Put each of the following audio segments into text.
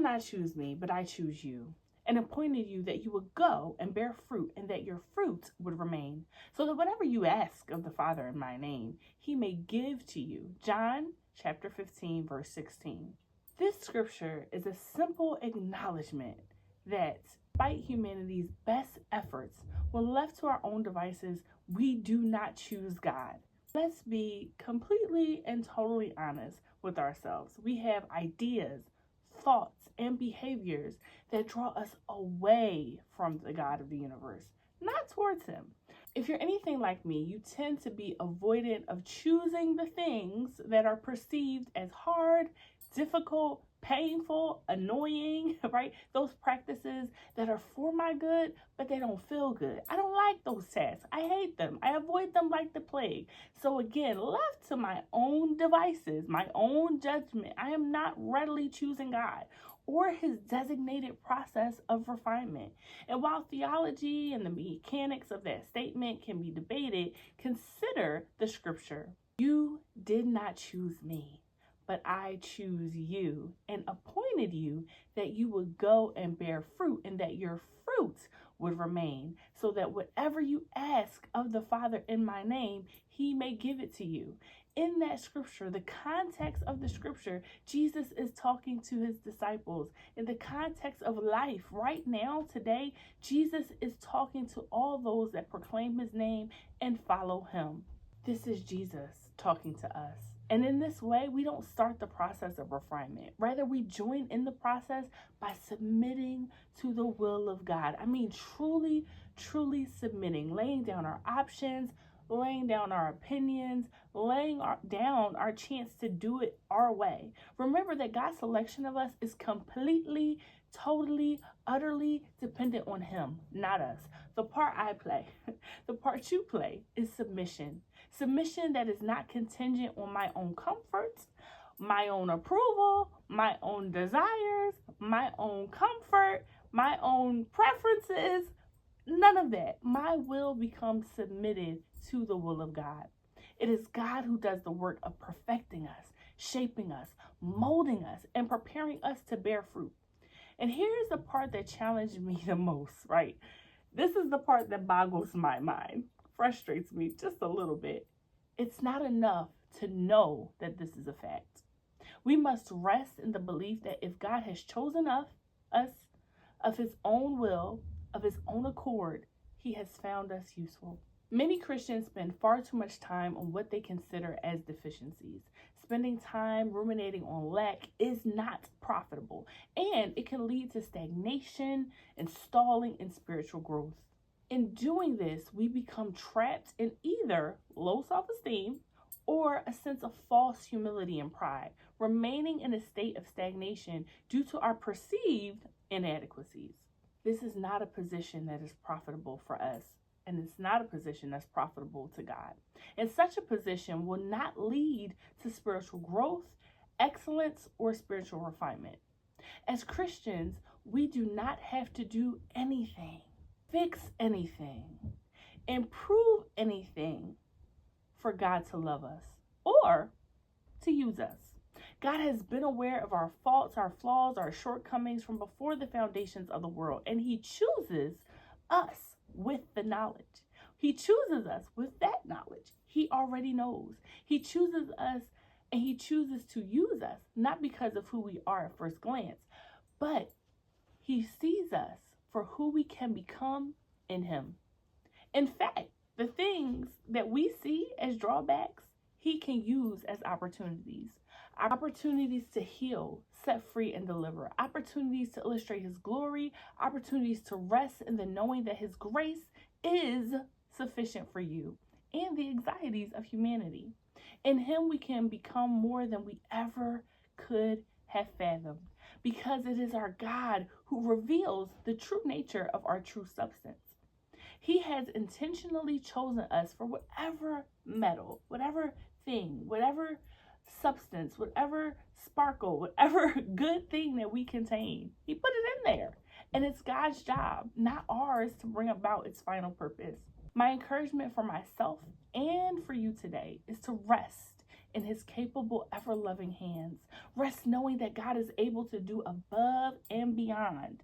not choose me, but I choose you, and appointed you that you would go and bear fruit, and that your fruit would remain, so that whatever you ask of the Father in my name, he may give to you. John chapter 15, verse 16. This scripture is a simple acknowledgement that despite humanity's best efforts, when left to our own devices, we do not choose God. Let's be completely and totally honest with ourselves. We have ideas, thoughts, and behaviors that draw us away from the God of the universe, not towards him. If you're anything like me, you tend to be avoidant of choosing the things that are perceived as hard, difficult, painful, annoying, right? Those practices that are for my good, but they don't feel good. I don't like those tasks. I hate them. I avoid them like the plague. So again, left to my own devices, my own judgment, I am not readily choosing God or his designated process of refinement. And while theology and the mechanics of that statement can be debated, consider the scripture. You did not choose me, but I choose you and appointed you that you would go and bear fruit, and that your fruit would remain, so that whatever you ask of the Father in my name, he may give it to you. In that scripture, the context of the scripture, Jesus is talking to his disciples. In the context of life right now, today, Jesus is talking to all those that proclaim his name and follow him. This is Jesus talking to us. And in this way, we don't start the process of refinement. Rather, we join in the process by submitting to the will of God. I mean, truly, truly submitting, laying down our options, laying down our opinions, laying down our chance to do it our way. Remember that God's selection of us is completely, totally, utterly dependent on him, not us. The part I play, the part you play is submission. Submission that is not contingent on my own comforts, my own approval, my own desires, my own comfort, my own preferences. None of that. My will becomes submitted to the will of God. It is God who does the work of perfecting us, shaping us, molding us, and preparing us to bear fruit. And here's the part that challenged me the most, right? This is the part that boggles my mind, frustrates me just a little bit. It's not enough to know that this is a fact. We must rest in the belief that if God has chosen us of his own will, of his own accord, he has found us useful. Many Christians spend far too much time on what they consider as deficiencies. Spending time ruminating on lack is not profitable, and it can lead to stagnation and stalling in spiritual growth. In doing this, we become trapped in either low self-esteem or a sense of false humility and pride, remaining in a state of stagnation due to our perceived inadequacies. This is not a position that is profitable for us, and it's not a position that's profitable to God. And such a position will not lead to spiritual growth, excellence, or spiritual refinement. As Christians, we do not have to do anything, fix anything, improve anything for God to love us or to use us. God has been aware of our faults, our flaws, our shortcomings from before the foundations of the world, and he chooses us with the knowledge. He chooses us with that knowledge. He already knows. He chooses us, and he chooses to use us, not because of who we are at first glance, but he sees us for who we can become in him. In fact, the things that we see as drawbacks, he can use as opportunities. Opportunities to heal, set free, and deliver. Opportunities to illustrate his glory. Opportunities to rest in the knowing that his grace is sufficient for you and the anxieties of humanity. In him, we can become more than we ever could have fathomed, because it is our God who reveals the true nature of our true substance. He has intentionally chosen us for whatever metal, whatever thing, whatever substance, whatever sparkle, whatever good thing that we contain. He put it in there. And it's God's job, not ours, to bring about its final purpose. My encouragement for myself and for you today is to rest in his capable, ever-loving hands. Rest knowing that God is able to do above and beyond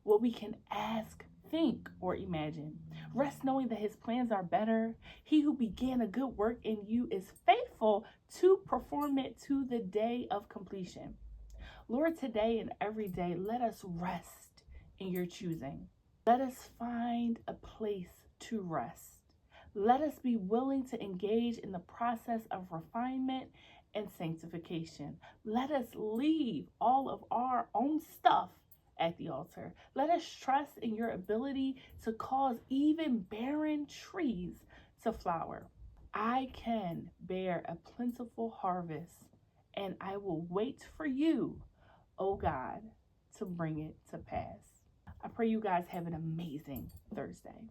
what we can ask, think, or imagine. Rest knowing that his plans are better. He who began a good work in you is faithful to perform it to the day of completion. Lord, today and every day, let us rest in your choosing. Let us find a place to rest. Let us be willing to engage in the process of refinement and sanctification. Let us leave all of our own stuff at the altar. Let us trust in your ability to cause even barren trees to flower. I can bear a plentiful harvest, and I will wait for you, oh God, to bring it to pass. I pray you guys have an amazing Thursday.